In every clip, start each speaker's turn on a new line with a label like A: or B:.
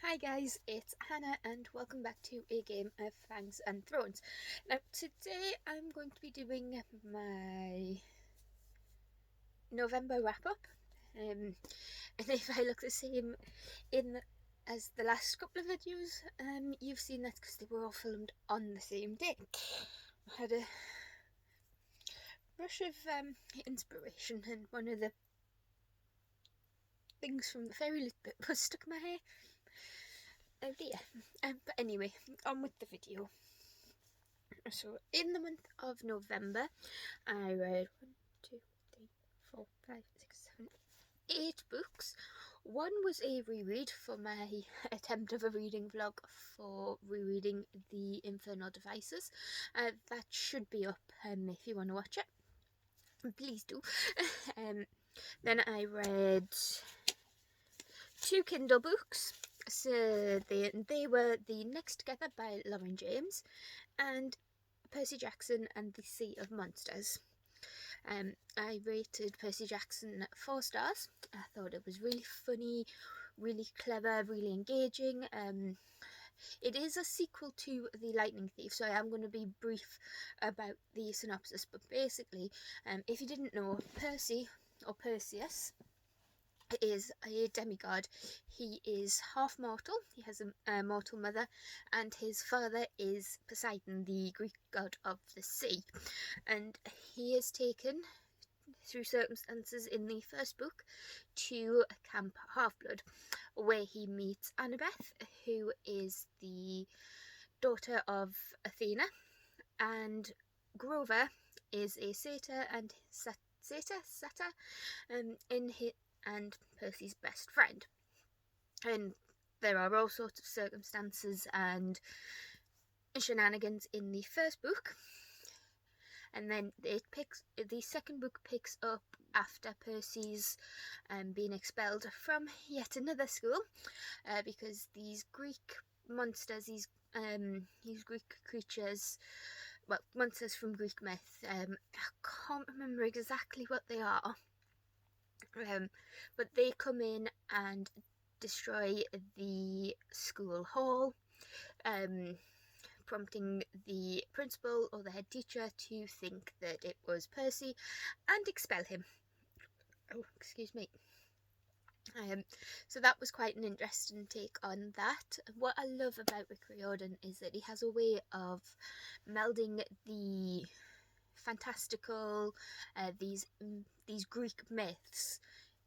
A: Hi guys, it's Hannah and welcome back to a game of Fangs and Thrones. Now today I'm going to be doing my November wrap-up, and if I look the same as the last couple of videos, you've seen that because they were all filmed on the same day. I had a rush of inspiration, and one of the things from the fairy lift bit was stuck in my hair. Oh dear. But anyway, on with the video. So in the month of November, I read 1, 2, 3, 4, 5, 6, 7, 8 books. One was a reread for my attempt of a reading vlog for rereading The Infernal Devices. That should be up if you want to watch it. Please do. Then I read 2 Kindle books. So they were The Next Together by Lauren James and Percy Jackson and the Sea of Monsters. I rated Percy Jackson 4 stars. I thought it was really funny, really clever, really engaging. It is a sequel to The Lightning Thief, so I am going to be brief about the synopsis. But basically, if you didn't know, Percy, or Perseus, is a demigod. He is half mortal. He has a mortal mother, and his father is Poseidon, the Greek god of the sea. And he is taken through circumstances in the first book to Camp Half-Blood, where he meets Annabeth, who is the daughter of Athena, and Grover is a satyr and and Percy's best friend. And there are all sorts of circumstances and shenanigans in the first book, and then the second book picks up after Percy's being expelled from yet another school, because these Greek monsters, these Greek creatures, well, monsters from Greek myth, I can't remember exactly what they are, but they come in and destroy the school hall, prompting the principal or the head teacher to think that it was Percy and expel him. Oh, excuse me. So that was quite an interesting take on that. What I love about Rick Riordan is that he has a way of melding the fantastical, these Greek myths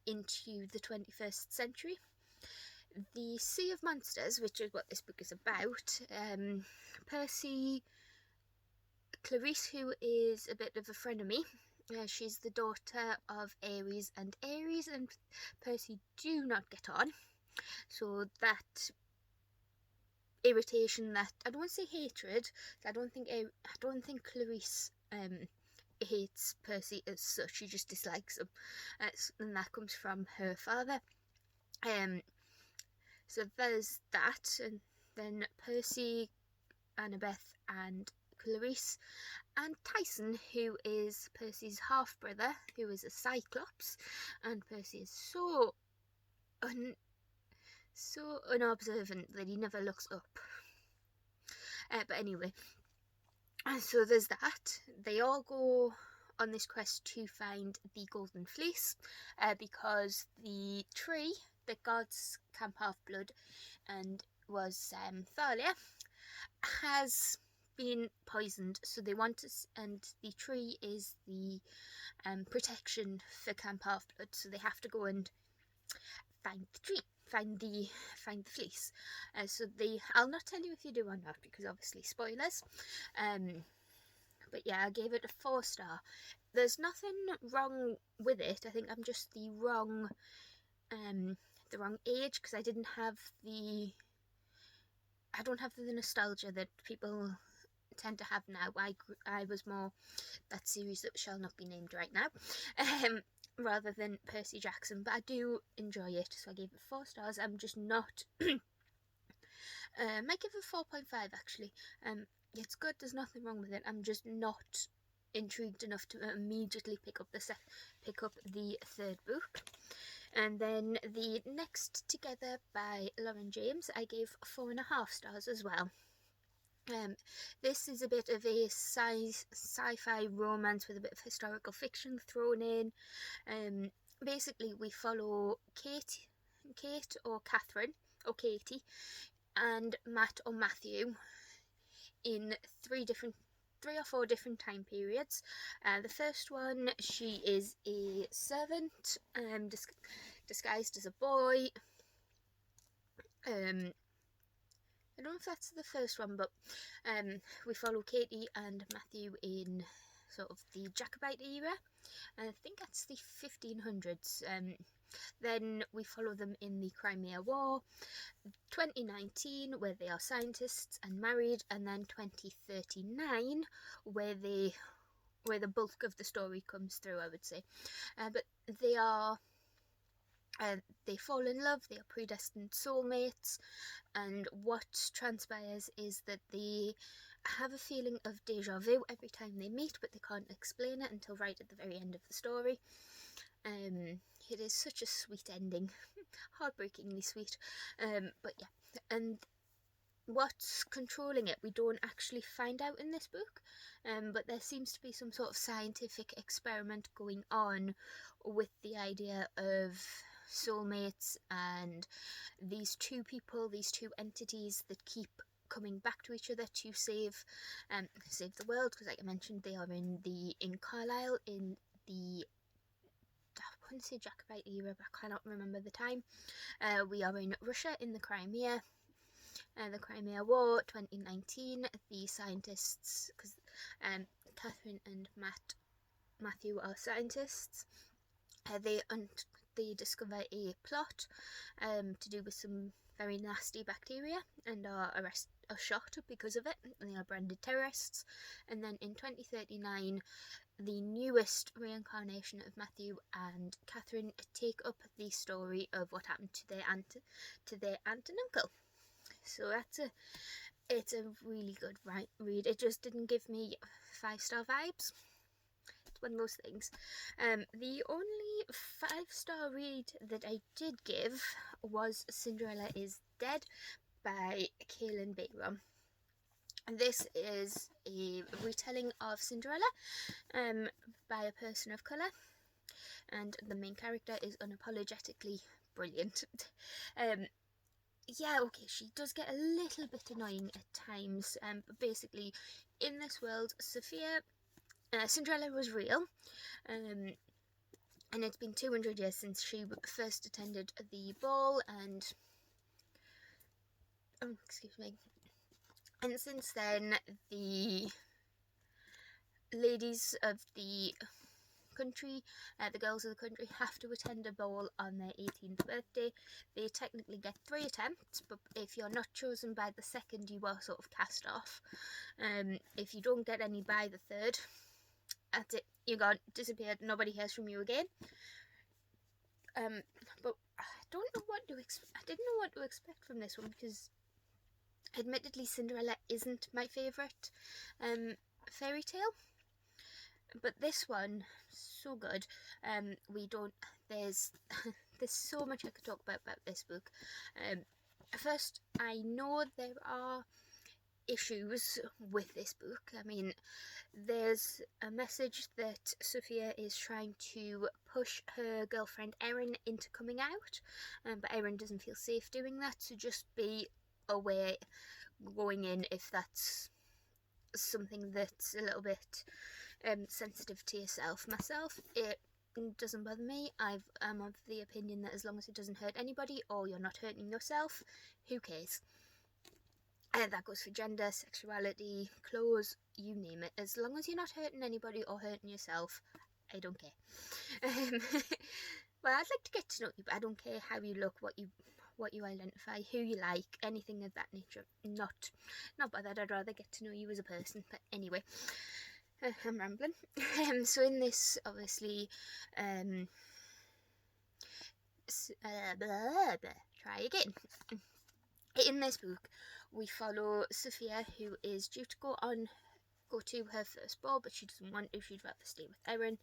A: into the 21st century. The Sea of Monsters, which is what this book is about, Percy, Clarice, who is a bit of a frenemy, she's the daughter of Ares and Percy do not get on. So that irritation, that I don't want to say hatred, I don't think Clarice hates Percy as such. She just dislikes him, and that comes from her father. So there's that, and then Percy, Annabeth, and Clarice, and Tyson, who is Percy's half brother, who is a Cyclops, and Percy is so unobservant that he never looks up. But anyway, so there's that. They all go on this quest to find the Golden Fleece, because the tree that guards Camp Half-Blood and was Thalia has been poisoned, so they want to, and the tree is the protection for Camp Half-Blood, so they have to go and find the tree, find the fleece. So I'll not tell you if you do or not, because obviously spoilers. But yeah, I gave it a 4 star. There's nothing wrong with it. I think I'm just the wrong age, because I don't have the nostalgia that people tend to have now. I was more that series that shall not be named right now, rather than Percy Jackson, but I do enjoy it, so I gave it 4 stars. I'm just not might give it 4.5 actually. It's good, there's nothing wrong with it, I'm just not intrigued enough to immediately pick up the third book. And then the Next Together by Lauren James, I gave 4.5 stars as well. This is a bit of a sci-fi romance with a bit of historical fiction thrown in. Basically, we follow Kate or Catherine or Katie, and Matt or Matthew in three or four different time periods. The first one, she is a servant, disguised as a boy. I don't know if that's the first one, but we follow Katie and Matthew in sort of the Jacobite era. I think that's the 1500s. Then we follow them in the Crimea War, 2019, where they are scientists and married, and then 2039, where the bulk of the story comes through, I would say. But they fall in love, they are predestined soulmates, and what transpires is that they have a feeling of deja vu every time they meet, but they can't explain it until right at the very end of the story. It is such a sweet ending, heartbreakingly sweet, but yeah. And what's controlling it, we don't actually find out in this book, but there seems to be some sort of scientific experiment going on with the idea of soulmates and these two entities that keep coming back to each other to save the world, because like I mentioned, they are in Carlisle in the, I want to say Jacobite era, but I cannot remember the time. We are in Russia in the Crimea War, 2019. The scientists, because Catherine and Matthew are scientists, they discover a plot to do with some very nasty bacteria and are shot because of it, and they are branded terrorists. And then in 2039, the newest reincarnation of Matthew and Catherine take up the story of what happened to their aunt and uncle. So it's a really good read. It just didn't give me 5-star vibes. It's one of those things. The only 5-star read that I did give was Cinderella is Dead by Kaylin Bayram. This is a retelling of Cinderella by a person of colour, and the main character is unapologetically brilliant. Yeah, okay, she does get a little bit annoying at times, but basically, in this world, Cinderella was real, and it's been 200 years since she first attended the ball, and and since then, the ladies of the country, the girls of the country, have to attend a ball on their 18th birthday. They technically get 3 attempts, but if you're not chosen by the second, you are sort of cast off. If you don't get any by the third, that's it, you got disappeared, nobody hears from you again. But I didn't know what to expect from this one, because admittedly Cinderella isn't my favourite fairy tale, but this one, so good. There's so much I could talk about this book. First, I know there are issues with this book. I mean, there's a message that Sophia is trying to push her girlfriend Erin into coming out, but Erin doesn't feel safe doing that, so just be aware going in if that's something that's a little bit sensitive to yourself. Myself, it doesn't bother me. I'm of the opinion that as long as it doesn't hurt anybody or you're not hurting yourself, who cares? That goes for gender, sexuality, clothes, you name it. As long as you're not hurting anybody or hurting yourself, I don't care. Well, I'd like to get to know you, but I don't care how you look, what you identify, who you like, anything of that nature. Not bothered. I'd rather get to know you as a person. But anyway, I'm rambling. So in this, obviously, try again. In this book, we follow Sophia, who is due to go on go to her first ball, but she doesn't want to. She'd rather stay with Erin.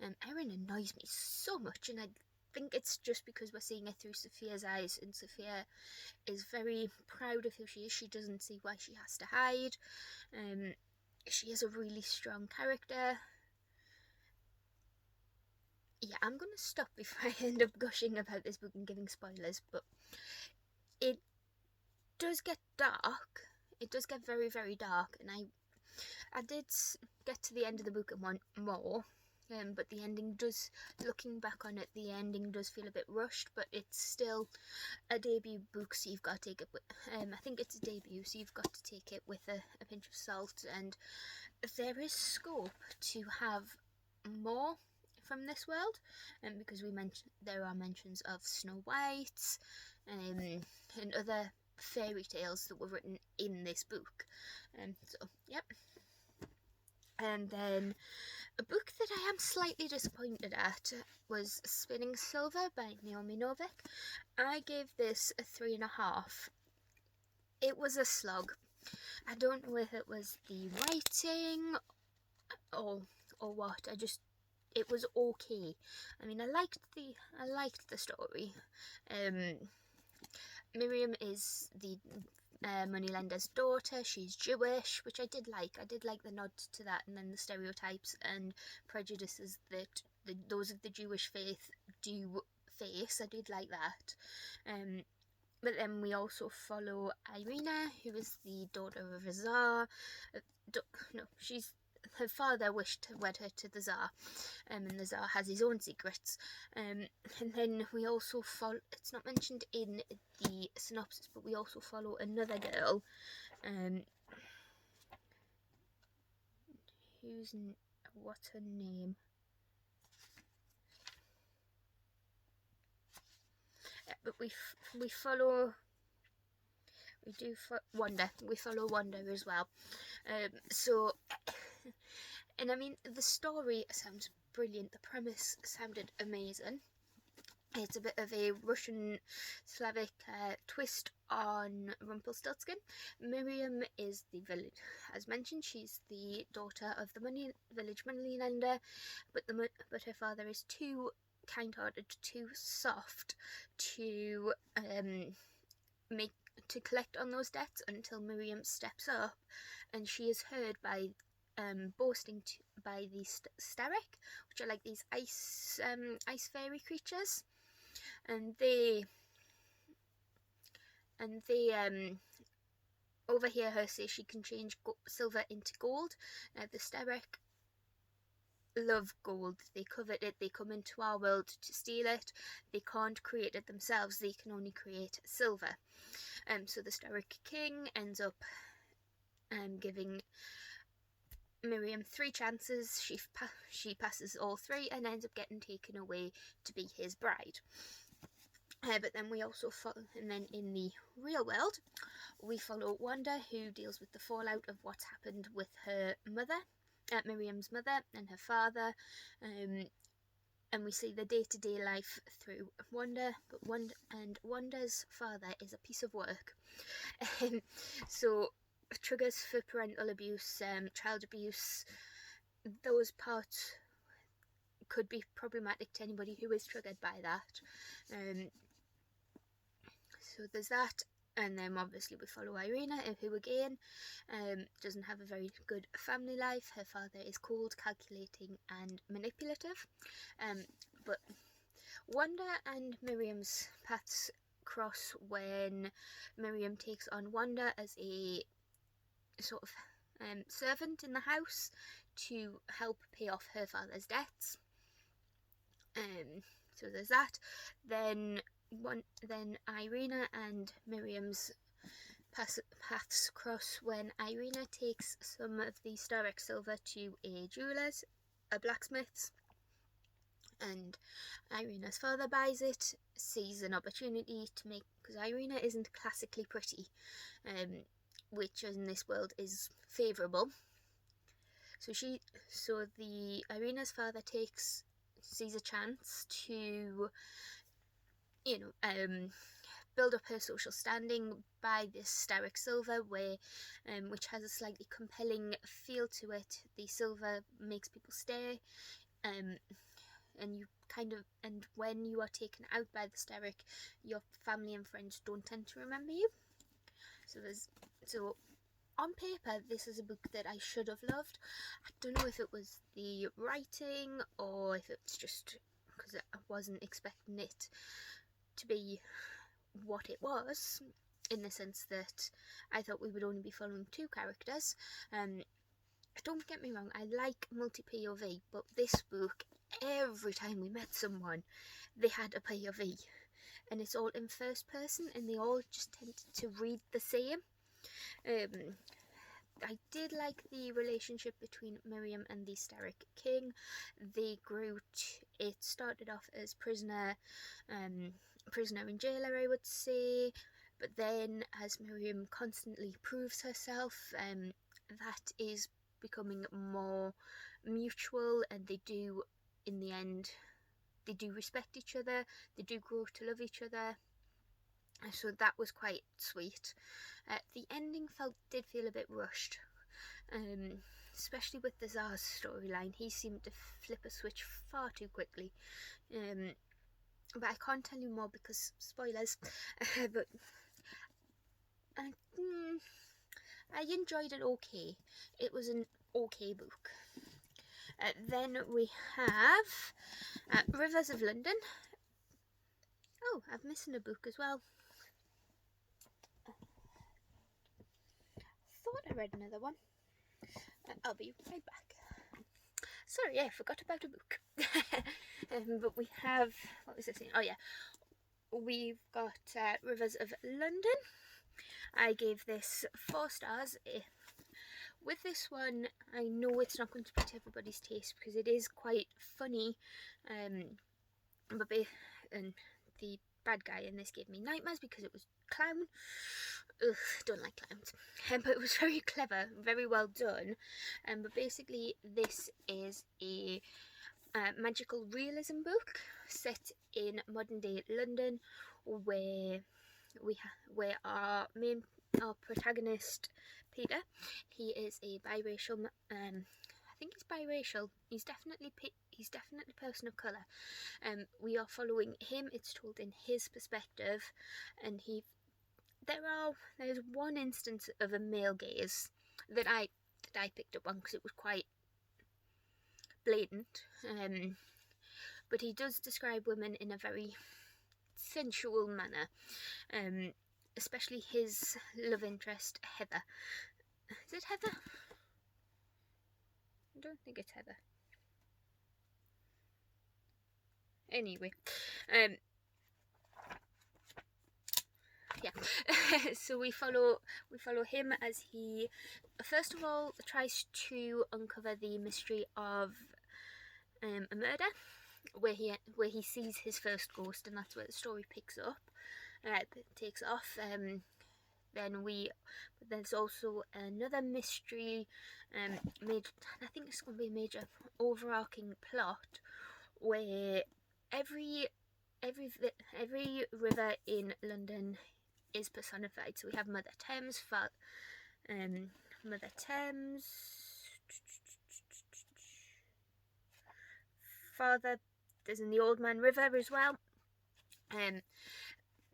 A: Erin annoys me so much, and I think it's just because we're seeing it through Sophia's eyes, and Sophia is very proud of who she is. She doesn't see why she has to hide. She is a really strong character. Yeah, I'm going to stop before I end up gushing about this book and giving spoilers, but it does get dark. It does get very, very dark, and I did get to the end of the book and want more, but the ending does, looking back on it, the ending does feel a bit rushed, but it's still a debut book, so you've got to take it with, I think it's a debut, so you've got to take it with a pinch of salt, and there is scope to have more from this world, because there are mentions of Snow White, and other fairy tales that were written in this book, so yep. And then a book that I am slightly disappointed at was Spinning Silver by Naomi Novik. I gave this a 3.5. It was a slog. I don't know if it was the writing or what. It was okay. I mean, I liked the story. Miriam is the moneylender's daughter. She's Jewish, which I did like. I did like the nod to that, and then the stereotypes and prejudices that those of the Jewish faith do face. I did like that. But then we also follow Irina, who is the daughter of a Tsar. Her father wished to wed her to the Tsar, and the Tsar has his own secrets. And then we also follow, it's not mentioned in the synopsis, but we also follow another girl, what's her name? But we follow Wanda. We follow Wanda as well. So, and I mean, the story sounds brilliant. The premise sounded amazing. It's a bit of a Russian Slavic twist on Rumpelstiltskin. Miriam is the village, as mentioned, she's the daughter of the village moneylender, but her father is too kind-hearted, too soft to collect on those debts until Miriam steps up, and she is heard by boasting by the Starek, which are like these ice fairy creatures, and they overhear her say she can change silver into gold. Now the Starek love gold, they covet it, they come into our world to steal it. They can't create it themselves, they can only create silver. So the Starek king ends up giving Miriam 3 chances. She passes all 3 and ends up getting taken away to be his bride. But then we also and then in the real world, we follow Wanda, who deals with the fallout of what's happened with her mother, Miriam's mother, and her father. And we see the day-to-day life through Wanda, but Wanda's father is a piece of work. So triggers for parental abuse, child abuse, those parts could be problematic to anybody who is triggered by that. So there's that, and then obviously we follow Irina, who again doesn't have a very good family life. Her father is cold, calculating and manipulative, but Wanda and Miriam's paths cross when Miriam takes on Wanda as a sort of servant in the house to help pay off her father's debts. So there's that. Then Irina and Miriam's paths cross when Irina takes some of the Starek silver to a jeweller's, a blacksmith's, and Irina's father buys it, sees an opportunity to make, because Irina isn't classically pretty, which in this world is favourable. So Irina's father sees a chance to, build up her social standing by this steric silver, which has a slightly compelling feel to it. The silver makes people stay, and when you are taken out by the steric, your family and friends don't tend to remember you. So on paper, this is a book that I should have loved. I don't know if it was the writing or if it's just because I wasn't expecting it to be what it was, in the sense that I thought we would only be following two characters. Don't get me wrong, I like multi-POV, but this book, every time we met someone, they had a POV. And it's all in first person, and they all just tended to read the same. I did like the relationship between Miriam and the Steric King. It started off as prisoner and jailer, I would say, but then as Miriam constantly proves herself, that is becoming more mutual, and in the end, they do respect each other, they do grow to love each other, so that was quite sweet. The ending did feel a bit rushed, especially with the Tsar's storyline. He seemed to flip a switch far too quickly, but I can't tell you more because spoilers. But I enjoyed it okay. It was an okay book. Then we have Rivers of London. Oh, I'm missing a book as well. Thought I read another one. I'll be right back. Sorry, I forgot about a book. But we have, what was I saying? Oh yeah, we've got Rivers of London. I gave this 4 stars. With this one, I know it's not going to be to everybody's taste because it is quite funny, and the bad guy in this gave me nightmares because it was clown. Ugh, don't like clowns. But it was very clever, very well done. But basically, this is a magical realism book set in modern day London, where our protagonist Peter, he is a biracial. I think he's biracial. He's definitely a person of colour. We are following him. It's told in his perspective, and there's one instance of a male gaze that I picked up on because it was quite blatant. But he does describe women in a very sensual manner, especially his love interest Heather. Is it Heather? I don't think it's Heather. Anyway, yeah. So we follow him as he first of all tries to uncover the mystery of a murder, where he sees his first ghost, and that's where the story takes off. Then there's also another mystery, I think it's going to be a major overarching plot where every river in London is personified. So we have Mother Thames, Father, there's in the Old Man River as well.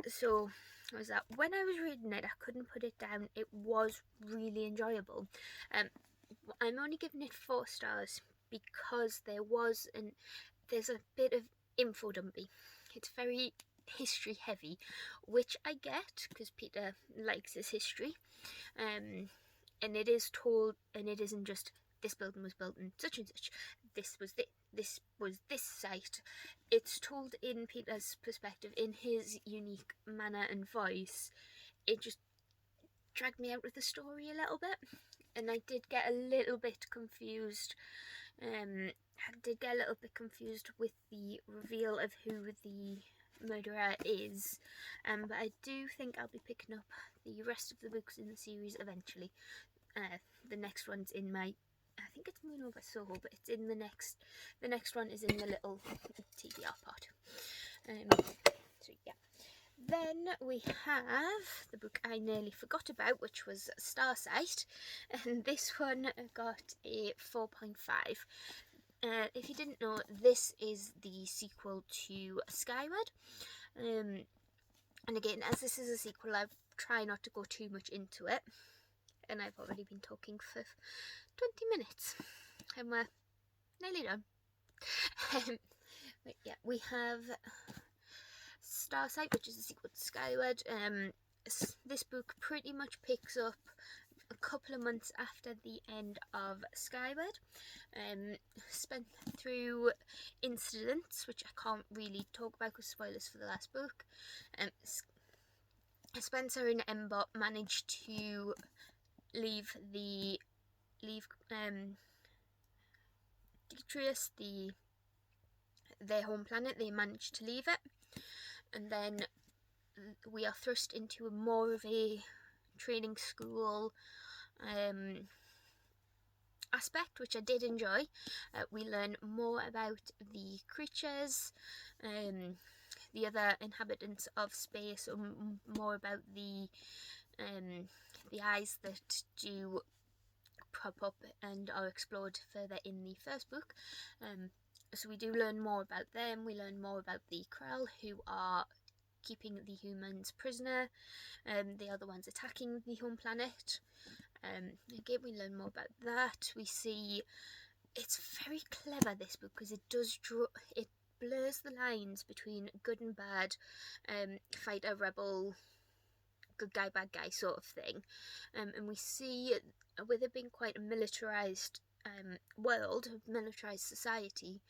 A: So was that when I was reading it, I couldn't put it down. It was really enjoyable. I'm only giving it 4 stars because there's a bit of info dumpy. It's very history heavy, which I get because Peter likes his history, and it is told, and it isn't just this building was built in such and such, this was this site. It's told in Peter's perspective, in his unique manner and voice. It just dragged me out of the story a little bit, and I did get a little bit confused. With the reveal of who the murderer is, but I do think I'll be picking up the rest of the books in the series eventually. The next one's in my, I think it's Moon Over Soho, but it's in the next one is in the little TBR part. So yeah, Then we have the book I nearly forgot about, which was Starsight, and this one got a 4.5. If you didn't know, this is the sequel to Skyward. And again, as this is a sequel, I try not to go too much into it. And I've already been talking for 20 minutes. And we're nearly done. But yeah, we have Starsight, which is a sequel to Skyward. This book pretty much picks up a couple of months after the end of Skyward, spent through incidents which I can't really talk about because spoilers for the last book. Spencer and Embot managed to leave Detrius, their home planet. They managed to leave it, and then we are thrust into more of a training school aspect, which I did enjoy. We learn more about the creatures, the other inhabitants of space, more about the eyes that do pop up and are explored further in the first book. So we do learn more about them. We learn more about the Krell, who are keeping the humans prisoner. They are the ones attacking the home planet. Again, we learn more about that. We see it's very clever, this book, because it blurs the lines between good and bad, fighter, rebel, good guy, bad guy sort of thing. And we see, with it being quite a militarised world, militarised society,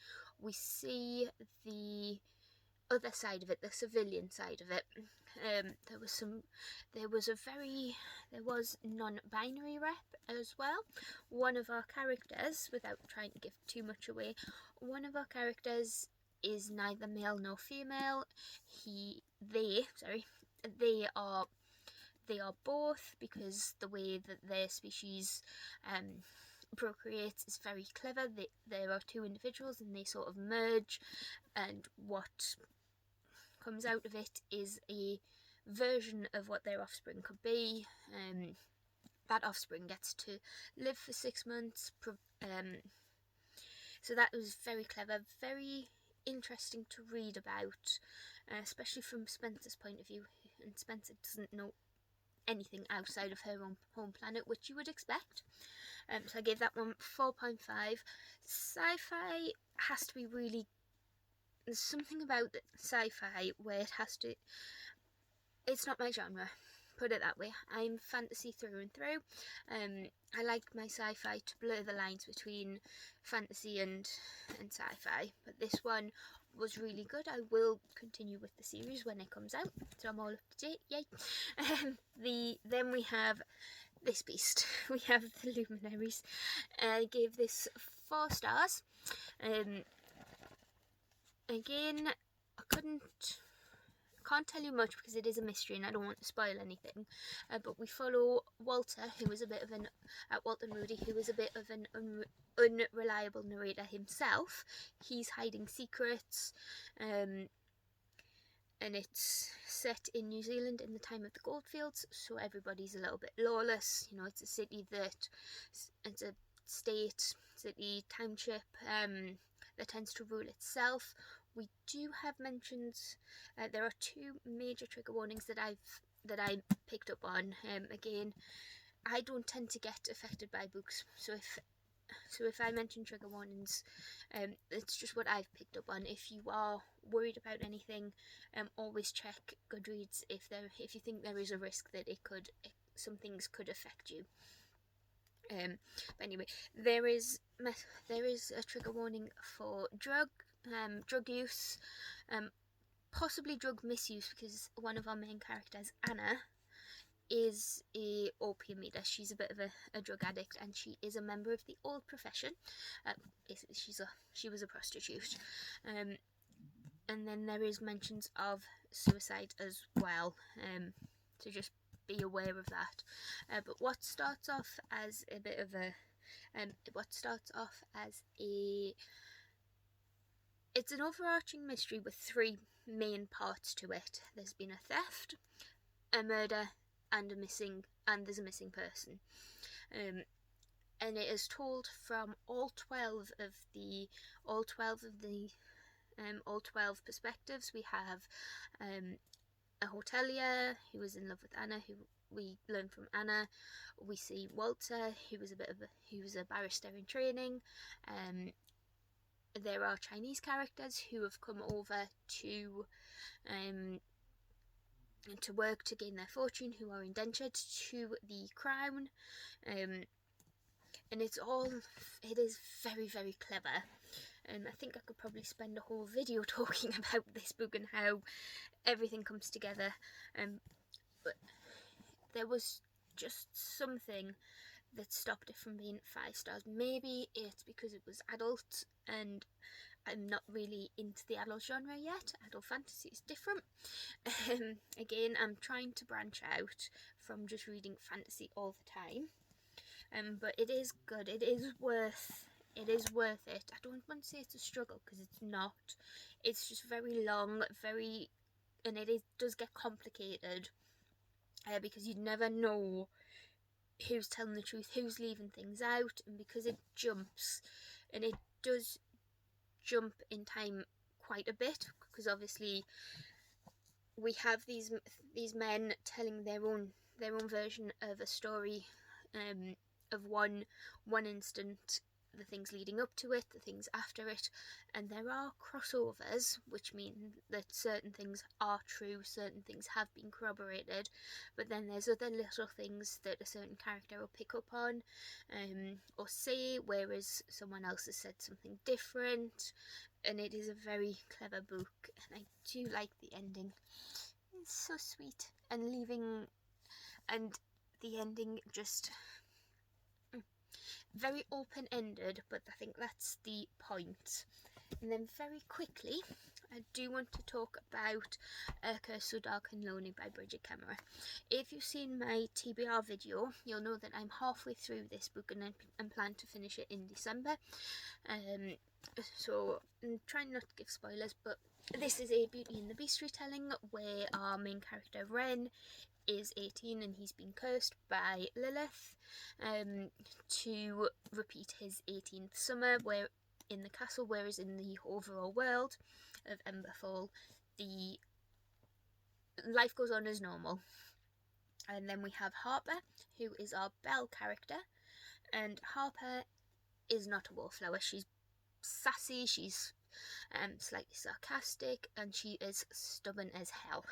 A: we see the other side of it, the civilian side of it. There was non-binary rep as well. One of our characters, without trying to give too much away, one of our characters is neither male nor female. They are both, because the way that their species procreates is very clever. There are two individuals and they sort of merge, and what comes out of it is a version of what their offspring could be. That offspring gets to live for 6 months. So that was very clever, very interesting to read about, especially from Spencer's point of view. And Spencer doesn't know anything outside of her own home planet, which you would expect. So I gave that one 4.5. Sci-fi has to be really... There's something about sci-fi where it has to... It's not my genre, put it that way. I'm fantasy through and through. I like my sci-fi to blur the lines between fantasy and sci-fi, but this one was really good. I will continue with the series when it comes out, so I'm all up to date, yay. Then we have this beast. We have the Luminaries. I gave this 4 stars. Again, I can't tell you much because it is a mystery and I don't want to spoil anything, but we follow Walter, who is a bit of an Walter Moody, who is a bit of an unreliable narrator himself. He's hiding secrets, and it's set in New Zealand in the time of the goldfields, so everybody's a little bit lawless. You know, it's a city it's a city township that tends to rule itself. We do have mentions. There are 2 major trigger warnings that I picked up on. Again, I don't tend to get affected by books, so if I mention trigger warnings, it's just what I've picked up on. If you are worried about anything, always check Goodreads if you think there is a risk that some things could affect you. But anyway, there is a trigger warning for drug use, possibly drug misuse, because one of our main characters, Anna, is a opium eater. She's a bit of a drug addict, and she is a member of the old profession. Basically, she was a prostitute. And then there is mentions of suicide as well. So just be aware of that. But what starts off as a bit of a it's an overarching mystery with 3 main parts to it. There's been a theft, a murder, and there's a missing person. And it is told from all 12 perspectives. We have a hotelier who was in love with Anna, who we learn from Anna. We see Walter, who was a barrister in training. There are Chinese characters who have come over to work to gain their fortune, who are indentured to the crown. And it is very, very clever. I think I could probably spend a whole video talking about this book and how everything comes together. But there was just something that stopped it from being 5 stars. Maybe it's because it was adult and I'm not really into the adult genre yet. Adult fantasy is different. Again, I'm trying to branch out from just reading fantasy all the time. But it is good. It is worth it. I don't want to say it's a struggle, because it's not. It's just very long, and it does get complicated, because you never know who's telling the truth, who's leaving things out, and because it jumps, and it does jump in time quite a bit, because obviously we have these men telling their own version of a story, of one instant, the things leading up to it, the things after it, and there are crossovers, which mean that certain things are true, certain things have been corroborated, but then there's other little things that a certain character will pick up on, or say, whereas someone else has said something different. And it is a very clever book, and I do like the ending. It's so sweet, and the ending just very open-ended, but I think that's the point. And then very quickly, I do want to talk about A Curse So Dark and Lonely by Bridget Camera. If you've seen my TBR video, you'll know that I'm halfway through this book and I plan to finish it in December. So I'm trying not to give spoilers, but this is a Beauty and the Beast retelling where our main character Ren is 18 and he's been cursed by Lilith to repeat his 18th summer where in the castle, whereas in the overall world of Emberfall the life goes on as normal. And then we have Harper, who is our Belle character, and Harper is not a wallflower. She's sassy, she's slightly sarcastic, and she is stubborn as hell.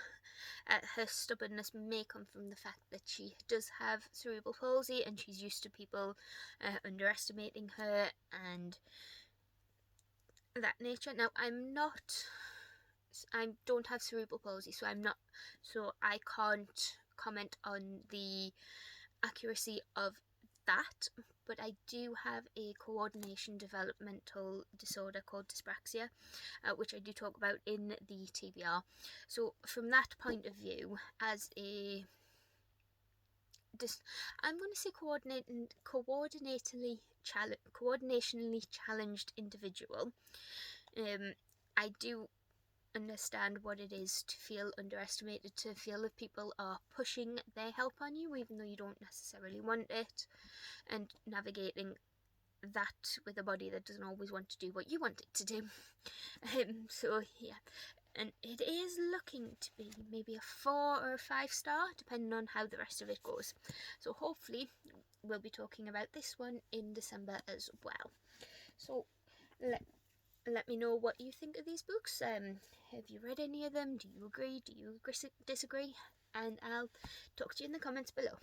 A: Her stubbornness may come from the fact that she does have cerebral palsy and she's used to people underestimating her and that nature. Now, I don't have cerebral palsy, so I can't comment on the accuracy of that, but I do have a coordination developmental disorder called dyspraxia, which I do talk about in the TBR. So from that point of view, as I'm going to say coordinationally challenged individual, I do understand what it is to feel underestimated, to feel that people are pushing their help on you even though you don't necessarily want it, and navigating that with a body that doesn't always want to do what you want it to do. So yeah, and it is looking to be maybe a 4 or a 5 star depending on how the rest of it goes. So hopefully we'll be talking about this one in December as well. So let me know what you think of these books. Have you read any of them? Do you agree? Do you disagree? And I'll talk to you in the comments below.